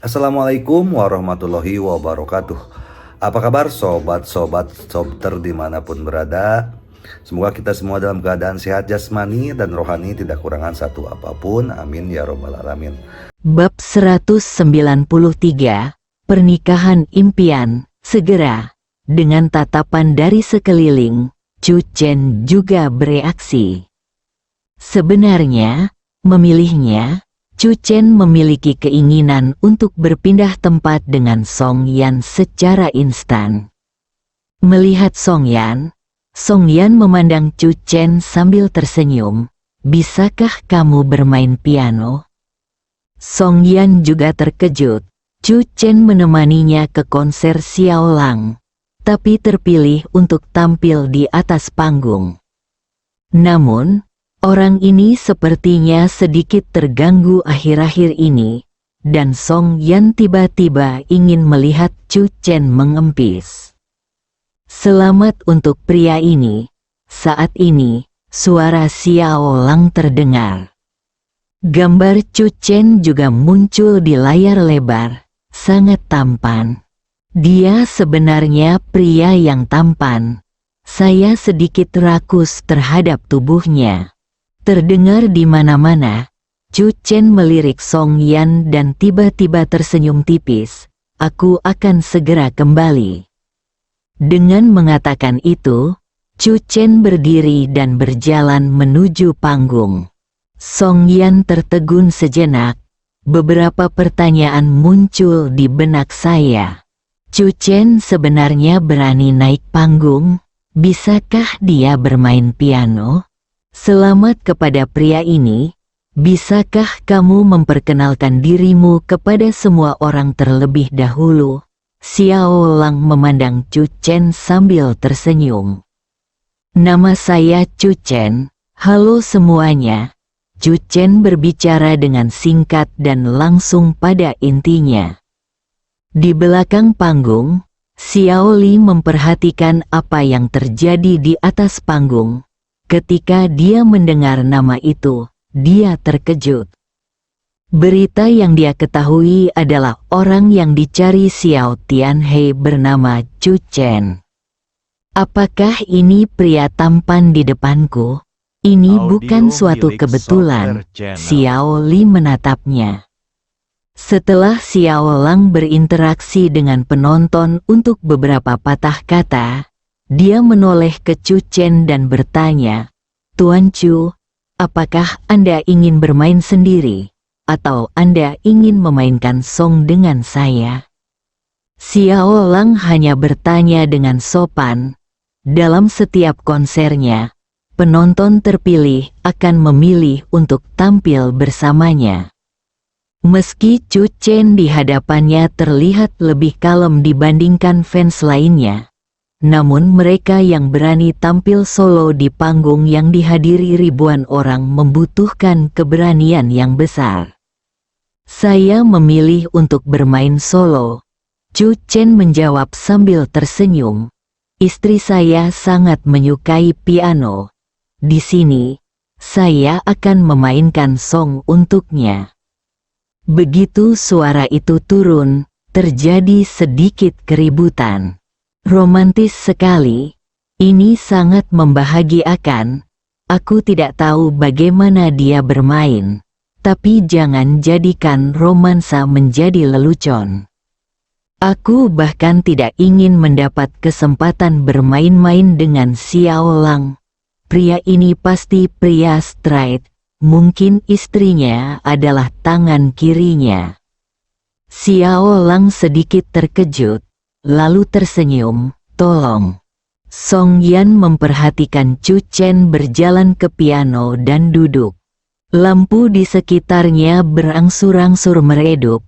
Assalamualaikum warahmatullahi wabarakatuh. Apa kabar sobat-sobat sobter dimanapun berada? Semoga kita semua dalam keadaan sehat jasmani dan rohani, tidak kurangan satu apapun. Amin ya robbal alamin. Bab 193, Pernikahan Impian. Segera, dengan tatapan dari sekeliling, Chu Chen juga bereaksi. Sebenarnya, memilihnya, Chu Chen memiliki keinginan untuk berpindah tempat dengan Song Yan secara instan. Melihat Song Yan memandang Chu Chen sambil tersenyum. "Bisakah kamu bermain piano?" Song Yan juga terkejut. Chu Chen menemaninya ke konser Xiao Lang, tapi terpilih untuk tampil di atas panggung. Namun, orang ini sepertinya sedikit terganggu akhir-akhir ini, dan Song Yan tiba-tiba ingin melihat Chu Chen mengempis. Selamat untuk pria ini. Saat ini, suara Xiao Lang terdengar. Gambar Chu Chen juga muncul di layar lebar, sangat tampan. Dia sebenarnya pria yang tampan. Saya sedikit rakus terhadap tubuhnya. Terdengar di mana-mana. Chu Chen melirik Song Yan dan tiba-tiba tersenyum tipis. "Aku akan segera kembali." Dengan mengatakan itu, Chu Chen berdiri dan berjalan menuju panggung. Song Yan tertegun sejenak. Beberapa pertanyaan muncul di benak saya. Chu Chen sebenarnya berani naik panggung? Bisakah dia bermain piano? Selamat kepada pria ini. Bisakah kamu memperkenalkan dirimu kepada semua orang terlebih dahulu? Xiao Lang memandang Chu Chen sambil tersenyum. "Nama saya Chu Chen. Halo semuanya." Chu Chen berbicara dengan singkat dan langsung pada intinya. Di belakang panggung, Xiao Li memperhatikan apa yang terjadi di atas panggung. Ketika dia mendengar nama itu, dia terkejut. Berita yang dia ketahui adalah orang yang dicari Xiao Tianhe bernama Chu Chen. Apakah ini pria tampan di depanku? Ini bukan suatu kebetulan. Xiao Li menatapnya. Setelah Xiao Lang berinteraksi dengan penonton untuk beberapa patah kata, dia menoleh ke Chu Chen dan bertanya, "Tuan Chu, apakah Anda ingin bermain sendiri? Atau Anda ingin memainkan song dengan saya?" Xiao Lang hanya bertanya dengan sopan. Dalam setiap konsernya, penonton terpilih akan memilih untuk tampil bersamanya. Meski Chu Chen di hadapannya terlihat lebih kalem dibandingkan fans lainnya, namun mereka yang berani tampil solo di panggung yang dihadiri ribuan orang membutuhkan keberanian yang besar. "Saya memilih untuk bermain solo," Chu Chen menjawab sambil tersenyum. "Istri saya sangat menyukai piano. Di sini, saya akan memainkan song untuknya." Begitu suara itu turun, terjadi sedikit keributan. "Romantis sekali. Ini sangat membahagiakan. Aku tidak tahu bagaimana dia bermain. Tapi jangan jadikan romansa menjadi lelucon. Aku bahkan tidak ingin mendapat kesempatan bermain-main dengan Xiao Lang. Pria ini pasti pria straight. Mungkin istrinya adalah tangan kirinya." Xiao Lang sedikit terkejut, lalu tersenyum. "Tolong." Song Yan memperhatikan Chu Chen berjalan ke piano dan duduk. Lampu di sekitarnya berangsur-angsur meredup,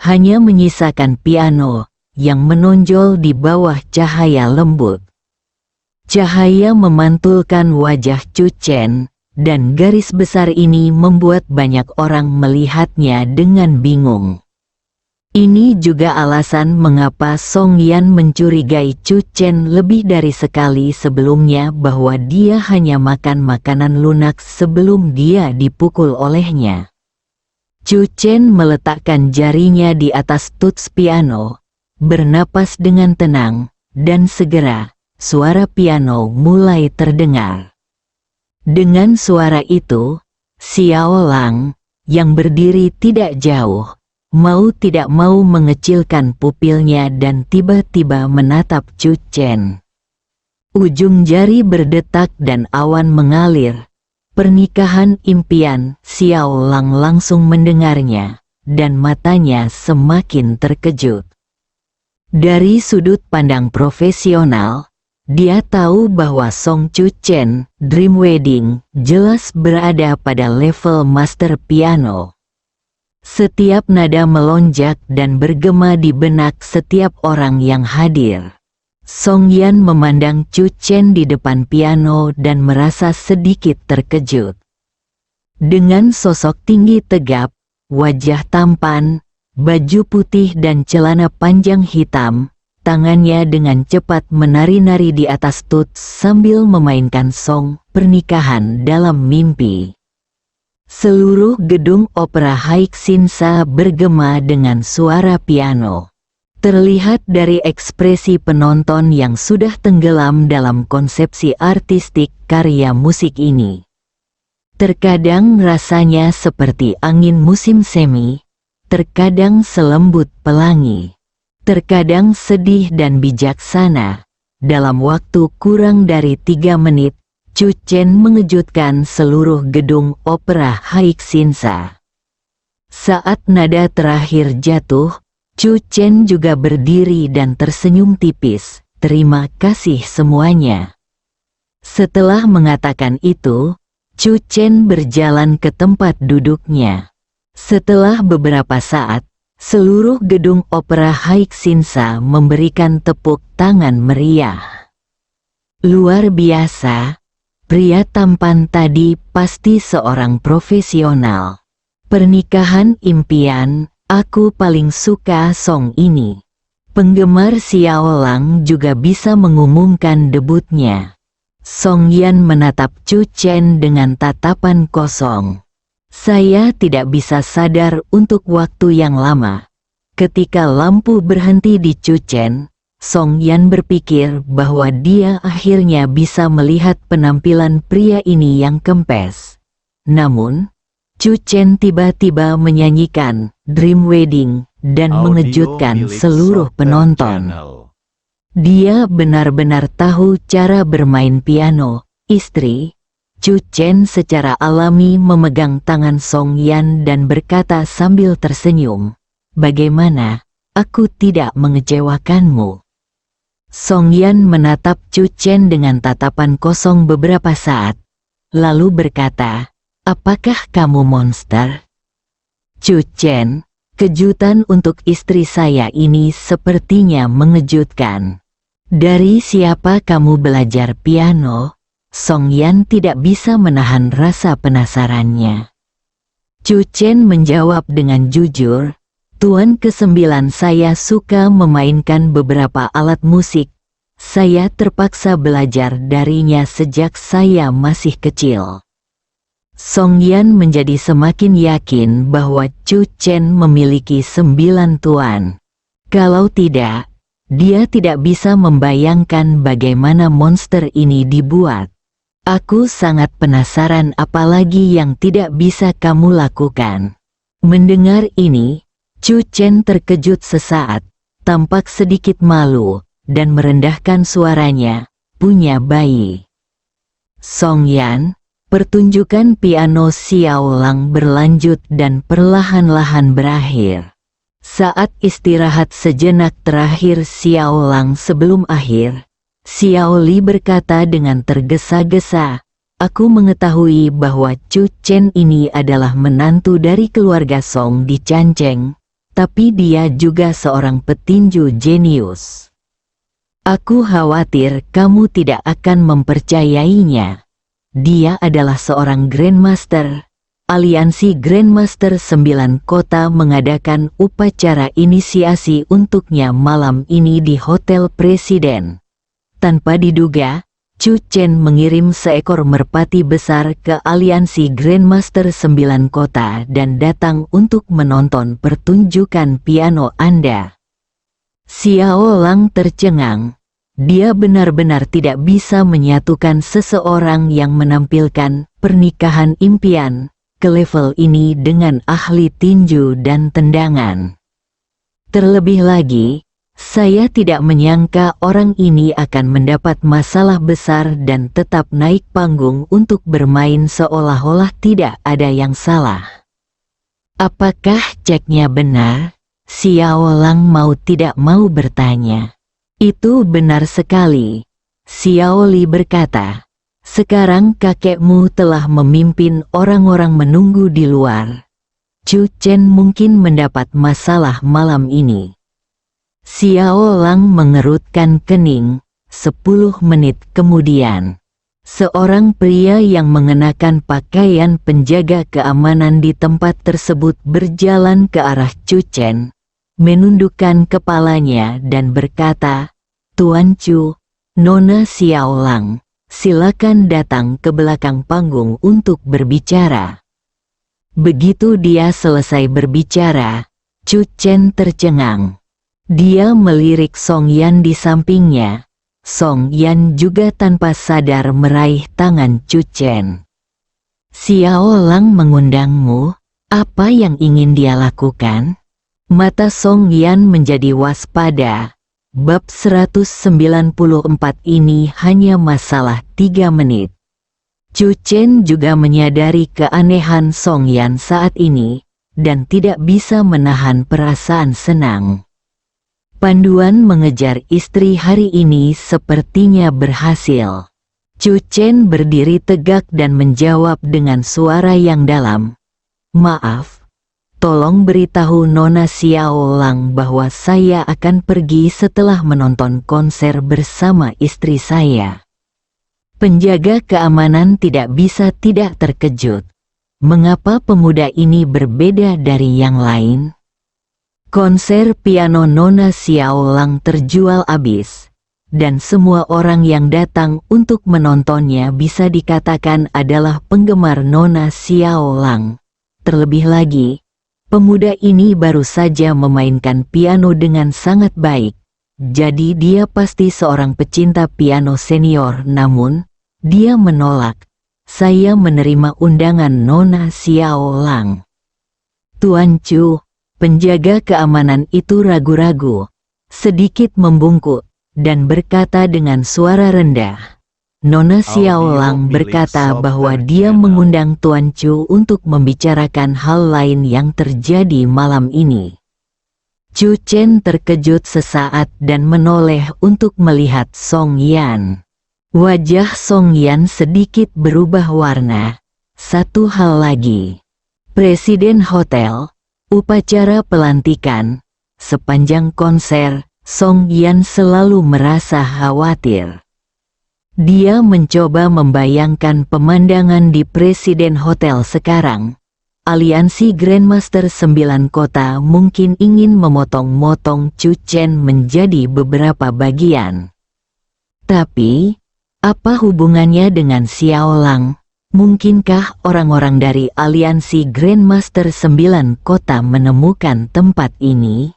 hanya menyisakan piano yang menonjol di bawah cahaya lembut. Cahaya memantulkan wajah Chu Chen, dan garis besar ini membuat banyak orang melihatnya dengan bingung. Ini juga alasan mengapa Song Yan mencurigai Chu Chen lebih dari sekali sebelumnya bahwa dia hanya makan makanan lunak sebelum dia dipukul olehnya. Chu Chen meletakkan jarinya di atas tuts piano, bernapas dengan tenang, dan segera, suara piano mulai terdengar. Dengan suara itu, Xiao Lang, yang berdiri tidak jauh, mau tidak mau mengecilkan pupilnya dan tiba-tiba menatap Chu Chen. Ujung jari berdetak dan awan mengalir. Pernikahan impian, Xiao Lang langsung mendengarnya, dan matanya semakin terkejut. Dari sudut pandang profesional, dia tahu bahwa Song Chu Chen, Dream Wedding, jelas berada pada level master piano. Setiap nada melonjak dan bergema di benak setiap orang yang hadir. Song Yan memandang Chu Chen di depan piano dan merasa sedikit terkejut. Dengan sosok tinggi tegap, wajah tampan, baju putih dan celana panjang hitam, tangannya dengan cepat menari-nari di atas tuts sambil memainkan song pernikahan dalam mimpi. Seluruh gedung opera Haixinsa bergema dengan suara piano. Terlihat dari ekspresi penonton yang sudah tenggelam dalam konsepsi artistik karya musik ini. Terkadang rasanya seperti angin musim semi, terkadang selembut pelangi, terkadang sedih dan bijaksana. Dalam waktu kurang dari 3 menit, Chu Chen mengejutkan seluruh gedung opera Haixinsa. Saat nada terakhir jatuh, Chu Chen juga berdiri dan tersenyum tipis, "Terima kasih semuanya." Setelah mengatakan itu, Chu Chen berjalan ke tempat duduknya. Setelah beberapa saat, seluruh gedung opera Haixinsa memberikan tepuk tangan meriah. Luar biasa, pria tampan tadi pasti seorang profesional. Pernikahan impian. Aku paling suka song ini. Penggemar Xiao Lang juga bisa mengumumkan debutnya. Song Yan menatap Chu Chen dengan tatapan kosong. Saya tidak bisa sadar untuk waktu yang lama. Ketika lampu berhenti di Chu Chen, Song Yan berpikir bahwa dia akhirnya bisa melihat penampilan pria ini yang kempes. Namun, Chu Chen tiba-tiba menyanyikan Dream Wedding dan mengejutkan seluruh penonton. Dia benar-benar tahu cara bermain piano. Istri, Chu Chen secara alami memegang tangan Song Yan dan berkata sambil tersenyum, "Bagaimana, aku tidak mengecewakanmu?" Song Yan menatap Chu Chen dengan tatapan kosong beberapa saat, lalu berkata, "Apakah kamu monster?" Chu Chen, kejutan untuk istri saya ini sepertinya mengejutkan. Dari siapa kamu belajar piano? Song Yan tidak bisa menahan rasa penasarannya. Chu Chen menjawab dengan jujur, "Tuan ke-9 saya suka memainkan beberapa alat musik. Saya terpaksa belajar darinya sejak saya masih kecil." Song Yan menjadi semakin yakin bahwa Chu Chen memiliki 9 tuan. Kalau tidak, dia tidak bisa membayangkan bagaimana monster ini dibuat. "Aku sangat penasaran apalagi yang tidak bisa kamu lakukan." Mendengar ini, Chu Chen terkejut sesaat, tampak sedikit malu, dan merendahkan suaranya, "Punya bayi." Song Yan, pertunjukan piano Xiao Lang berlanjut dan perlahan-lahan berakhir. Saat istirahat sejenak terakhir Xiao Lang sebelum akhir, Xiao Li berkata dengan tergesa-gesa, "Aku mengetahui bahwa Chu Chen ini adalah menantu dari keluarga Song di Canceng, tapi dia juga seorang petinju jenius. Aku khawatir kamu tidak akan mempercayainya. Dia adalah seorang Grandmaster. Aliansi Grandmaster 9 Kota mengadakan upacara inisiasi untuknya malam ini di Hotel Presiden. Tanpa diduga, Chu Chen mengirim seekor merpati besar ke aliansi Grandmaster 9 kota dan datang untuk menonton pertunjukan piano Anda. Xiao Lang tercengang. Dia benar-benar tidak bisa menyatukan seseorang yang menampilkan pernikahan impian ke level ini dengan ahli tinju dan tendangan. Terlebih lagi, saya tidak menyangka orang ini akan mendapat masalah besar dan tetap naik panggung untuk bermain seolah-olah tidak ada yang salah. Apakah ceknya benar? Xiao Lang mau tidak mau bertanya. Itu benar sekali. Xiao Li berkata, sekarang kakekmu telah memimpin orang-orang menunggu di luar. Chu Chen mungkin mendapat masalah malam ini. Xiao Lang mengerutkan kening. 10 menit kemudian, seorang pria yang mengenakan pakaian penjaga keamanan di tempat tersebut berjalan ke arah Chu Chen, menundukkan kepalanya dan berkata, "Tuan Chu, Nona Xiao Lang, silakan datang ke belakang panggung untuk berbicara." Begitu dia selesai berbicara, Chu Chen tercengang. Dia melirik Song Yan di sampingnya. Song Yan juga tanpa sadar meraih tangan Chu Chen. Xiao Lang mengundangmu, apa yang ingin dia lakukan? Mata Song Yan menjadi waspada. Bab 194 ini hanya masalah 3 menit. Chu Chen juga menyadari keanehan Song Yan saat ini, dan tidak bisa menahan perasaan senang. Panduan mengejar istri hari ini sepertinya berhasil. Chu Chen berdiri tegak dan menjawab dengan suara yang dalam. "Maaf, tolong beritahu Nona Xiao Lang bahwa saya akan pergi setelah menonton konser bersama istri saya." Penjaga keamanan tidak bisa tidak terkejut. Mengapa pemuda ini berbeda dari yang lain? Konser piano Nona Xiao Lang terjual habis, dan semua orang yang datang untuk menontonnya bisa dikatakan adalah penggemar Nona Xiao Lang. Terlebih lagi, pemuda ini baru saja memainkan piano dengan sangat baik, jadi dia pasti seorang pecinta piano senior. Namun, dia menolak. "Saya menerima undangan Nona Xiao Lang." "Tuan Chu," penjaga keamanan itu ragu-ragu, sedikit membungkuk, dan berkata dengan suara rendah. Nona Xiao Lang berkata bahwa dia mengundang Tuan Chu untuk membicarakan hal lain yang terjadi malam ini. Chu Chen terkejut sesaat dan menoleh untuk melihat Song Yan. Wajah Song Yan sedikit berubah warna. Satu hal lagi. Presiden hotel. Upacara pelantikan. Sepanjang konser, Song Yan selalu merasa khawatir. Dia mencoba membayangkan pemandangan di Presiden Hotel sekarang. Aliansi Grandmaster 9 kota mungkin ingin memotong-motong Chu Chen menjadi beberapa bagian. Tapi, apa hubungannya dengan Xiao Lang? Mungkinkah orang-orang dari aliansi Grandmaster 9 kota menemukan tempat ini?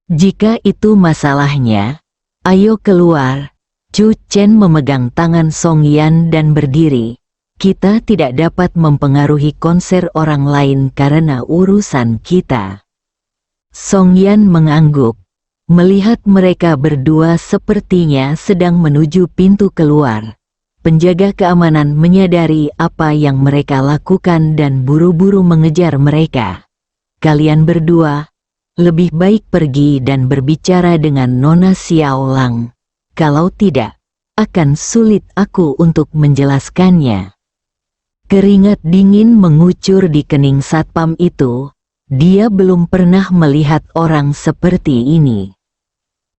Jika itu masalahnya, ayo keluar. Chu Chen memegang tangan Song Yan dan berdiri. Kita tidak dapat mempengaruhi konser orang lain karena urusan kita. Song Yan mengangguk. Melihat mereka berdua sepertinya sedang menuju pintu keluar. Penjaga keamanan menyadari apa yang mereka lakukan dan buru-buru mengejar mereka. "Kalian berdua, lebih baik pergi dan berbicara dengan Nona Xiao Lang. Kalau tidak, akan sulit aku untuk menjelaskannya." Keringat dingin mengucur di kening satpam itu. Dia belum pernah melihat orang seperti ini.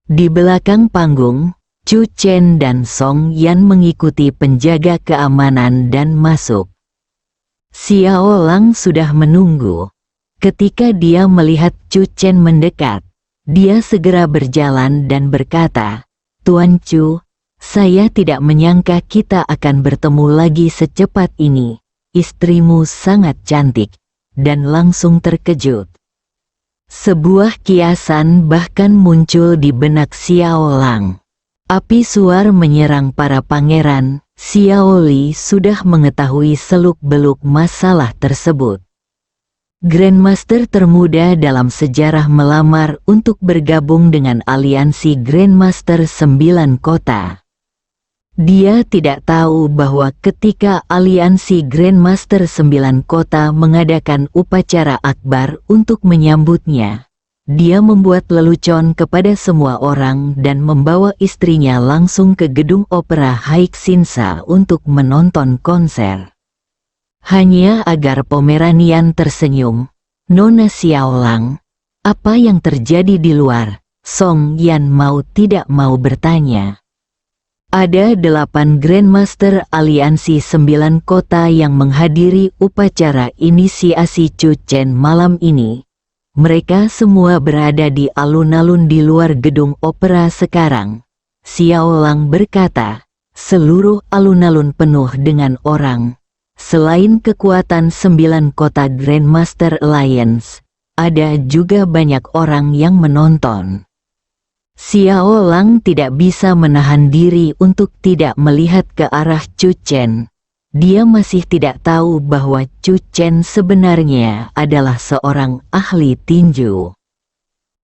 Di belakang panggung, Chu Chen dan Song Yan mengikuti penjaga keamanan dan masuk. Xiao Lang sudah menunggu. Ketika dia melihat Chu Chen mendekat, dia segera berjalan dan berkata, "Tuan Chu, Saya tidak menyangka kita akan bertemu lagi secepat ini. Istrimu sangat cantik." Dan langsung terkejut. Sebuah kiasan bahkan muncul di benak Xiao Lang. Api suar menyerang para pangeran. Xiao Li sudah mengetahui seluk-beluk masalah tersebut. Grandmaster termuda dalam sejarah melamar untuk bergabung dengan aliansi Grandmaster 9 Kota. Dia tidak tahu bahwa ketika aliansi Grandmaster 9 Kota mengadakan upacara akbar untuk menyambutnya, dia membuat lelucon kepada semua orang dan membawa istrinya langsung ke gedung opera Haixinsa untuk menonton konser. Hanya agar Pomeranian tersenyum. "Nona Xiao Lang, apa yang terjadi di luar?" Song Yan mau tidak mau bertanya. Ada 8 Grandmaster Aliansi 9 Kota yang menghadiri upacara inisiasi Chu Chen malam ini. Mereka semua berada di alun-alun di luar gedung opera sekarang. Xiao Lang berkata, seluruh alun-alun penuh dengan orang. Selain kekuatan 9 kota Grandmaster Alliance, ada juga banyak orang yang menonton. Xiao Lang tidak bisa menahan diri untuk tidak melihat ke arah Chu Chen. Dia masih tidak tahu bahwa Chu Chen sebenarnya adalah seorang ahli tinju.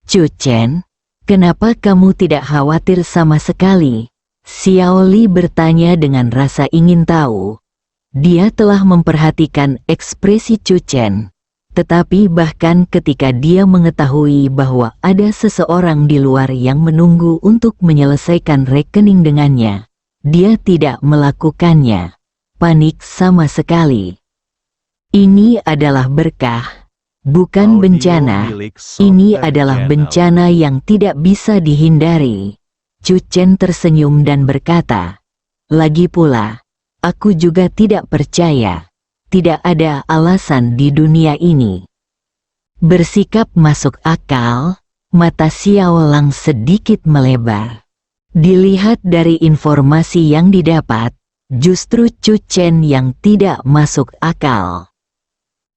"Chu Chen, kenapa kamu tidak khawatir sama sekali?" Xiao Li bertanya dengan rasa ingin tahu. Dia telah memperhatikan ekspresi Chu Chen. Tetapi bahkan ketika dia mengetahui bahwa ada seseorang di luar yang menunggu untuk menyelesaikan rekening dengannya, dia tidak melakukannya. Panik sama sekali. Ini adalah berkah, bukan bencana. Ini adalah bencana yang tidak bisa dihindari. Chu Chen tersenyum dan berkata, "Lagi pula, aku juga tidak percaya. Tidak ada alasan di dunia ini." Bersikap masuk akal, mata Xiao Lang sedikit melebar. Dilihat dari informasi yang didapat, justru Chu Chen yang tidak masuk akal.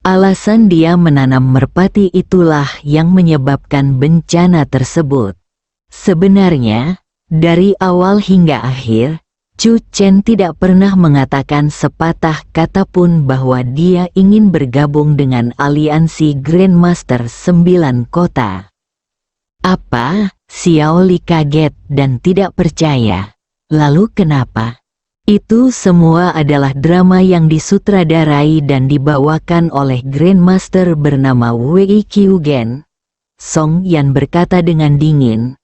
Alasan dia menanam merpati itulah yang menyebabkan bencana tersebut. Sebenarnya, dari awal hingga akhir, Chu Chen tidak pernah mengatakan sepatah kata pun bahwa dia ingin bergabung dengan aliansi Grandmaster 9 kota. Apa? Xiao Li kaget dan tidak percaya. Lalu kenapa? Itu semua adalah drama yang disutradarai dan dibawakan oleh Grandmaster bernama Wei Qiugen. Song Yan berkata dengan dingin.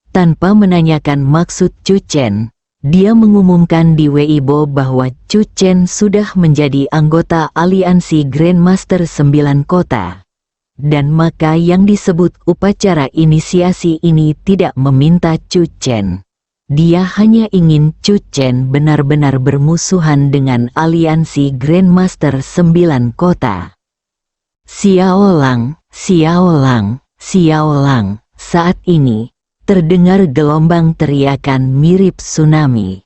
Tanpa menanyakan maksud Chu Chen, dia mengumumkan di Weibo bahwa Chu Chen sudah menjadi anggota aliansi Grandmaster 9 kota. Dan maka yang disebut upacara inisiasi ini tidak meminta Chu Chen. Dia hanya ingin Chu Chen benar-benar bermusuhan dengan aliansi Grandmaster 9 kota. Xiao Lang, Xiao Lang, Xiao Lang, saat ini terdengar gelombang teriakan mirip tsunami.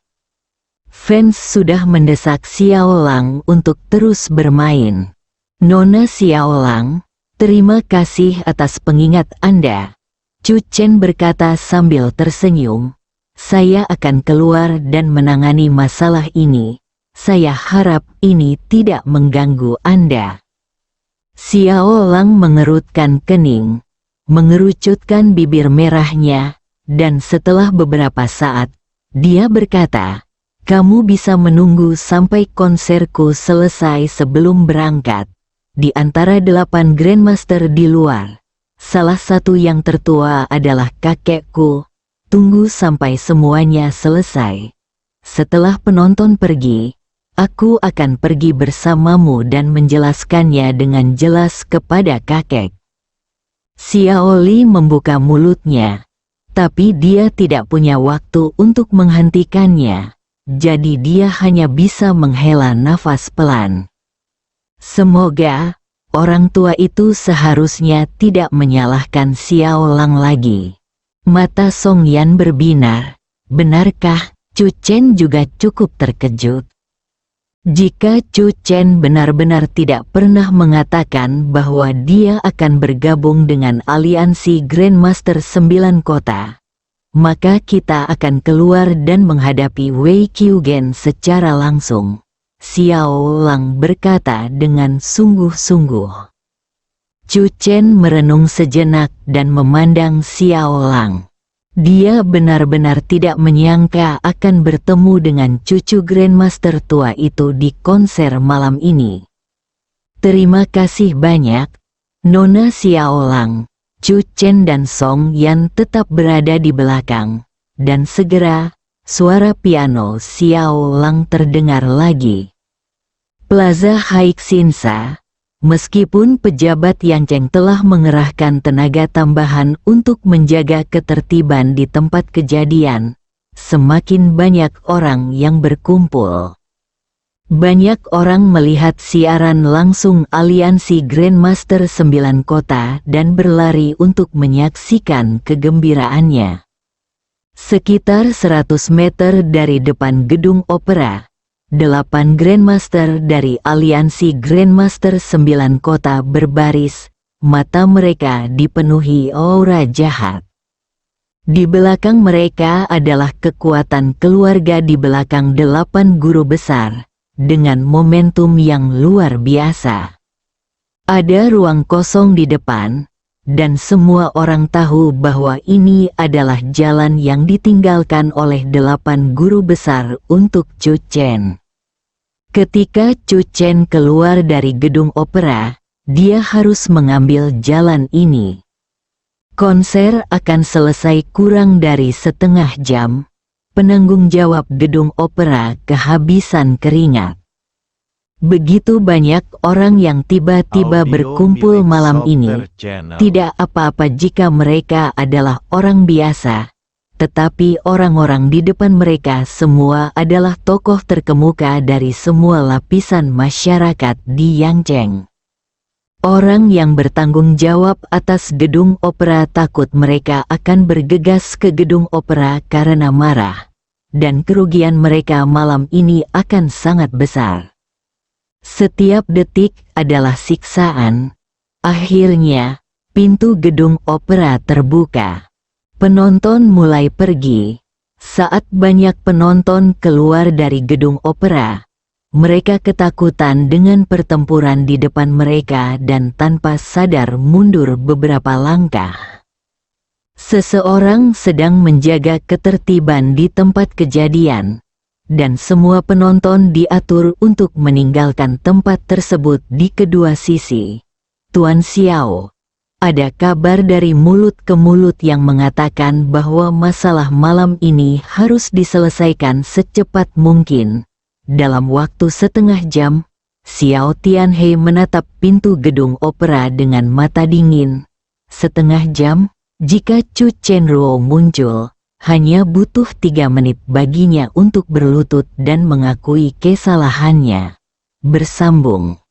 Fans sudah mendesak Xiao Lang untuk terus bermain. "Nona Xiao Lang, terima kasih atas pengingat Anda," Chu Chen berkata sambil tersenyum. "Saya akan keluar dan menangani masalah ini. Saya harap ini tidak mengganggu Anda." Xiao Lang mengerutkan kening, mengerucutkan bibir merahnya, dan setelah beberapa saat, dia berkata, "Kamu bisa menunggu sampai konserku selesai sebelum berangkat. Di antara 8 Grandmaster di luar, salah satu yang tertua adalah kakekku. Tunggu sampai semuanya selesai. Setelah penonton pergi, aku akan pergi bersamamu dan menjelaskannya dengan jelas kepada kakek." Xiao Li membuka mulutnya, tapi dia tidak punya waktu untuk menghentikannya, jadi dia hanya bisa menghela nafas pelan. Semoga orang tua itu seharusnya tidak menyalahkan Xiao Lang lagi. Mata Song Yan berbinar. "Benarkah?" Chu Chen juga cukup terkejut. Jika Chu Chen benar-benar tidak pernah mengatakan bahwa dia akan bergabung dengan aliansi Grandmaster 9 Kota, maka kita akan keluar dan menghadapi Wei Qiugen secara langsung. Xiao Lang berkata dengan sungguh-sungguh. Chu Chen merenung sejenak dan memandang Xiao Lang. Dia benar-benar tidak menyangka akan bertemu dengan cucu Grandmaster tua itu di konser malam ini. Terima kasih banyak, Nona Xiao Lang. Chu Chen dan Song Yan tetap berada di belakang, dan segera, suara piano Xiao Lang terdengar lagi. Plaza Haixinsa. Meskipun pejabat Yancheng telah mengerahkan tenaga tambahan untuk menjaga ketertiban di tempat kejadian, semakin banyak orang yang berkumpul. Banyak orang melihat siaran langsung aliansi Grandmaster 9 Kota dan berlari untuk menyaksikan kegembiraannya. Sekitar 100 meter dari depan gedung opera, 8 Grandmaster dari aliansi Grandmaster 9 Kota berbaris, mata mereka dipenuhi aura jahat. Di belakang mereka adalah kekuatan keluarga di belakang 8 guru besar, dengan momentum yang luar biasa. Ada ruang kosong di depan, dan semua orang tahu bahwa ini adalah jalan yang ditinggalkan oleh 8 guru besar untuk Chu Chen. Ketika Chu Chen keluar dari gedung opera, dia harus mengambil jalan ini. Konser akan selesai kurang dari setengah jam. Penanggung jawab gedung opera kehabisan keringat. Begitu banyak orang yang tiba-tiba berkumpul malam ini. Tidak apa-apa jika mereka adalah orang biasa, tetapi orang-orang di depan mereka semua adalah tokoh terkemuka dari semua lapisan masyarakat di Yancheng. Orang yang bertanggung jawab atas gedung opera takut mereka akan bergegas ke gedung opera karena marah, dan kerugian mereka malam ini akan sangat besar. Setiap detik adalah siksaan. Akhirnya, pintu gedung opera terbuka. Penonton mulai pergi. Saat banyak penonton keluar dari gedung opera, mereka ketakutan dengan pertempuran di depan mereka dan tanpa sadar mundur beberapa langkah. Seseorang sedang menjaga ketertiban di tempat kejadian, dan semua penonton diatur untuk meninggalkan tempat tersebut di kedua sisi. Tuan Xiao, ada kabar dari mulut ke mulut yang mengatakan bahwa masalah malam ini harus diselesaikan secepat mungkin. Dalam waktu setengah jam, Xiao Tianhe menatap pintu gedung opera dengan mata dingin. Setengah jam, jika Chu Chenruo muncul, hanya butuh 3 menit baginya untuk berlutut dan mengakui kesalahannya. Bersambung.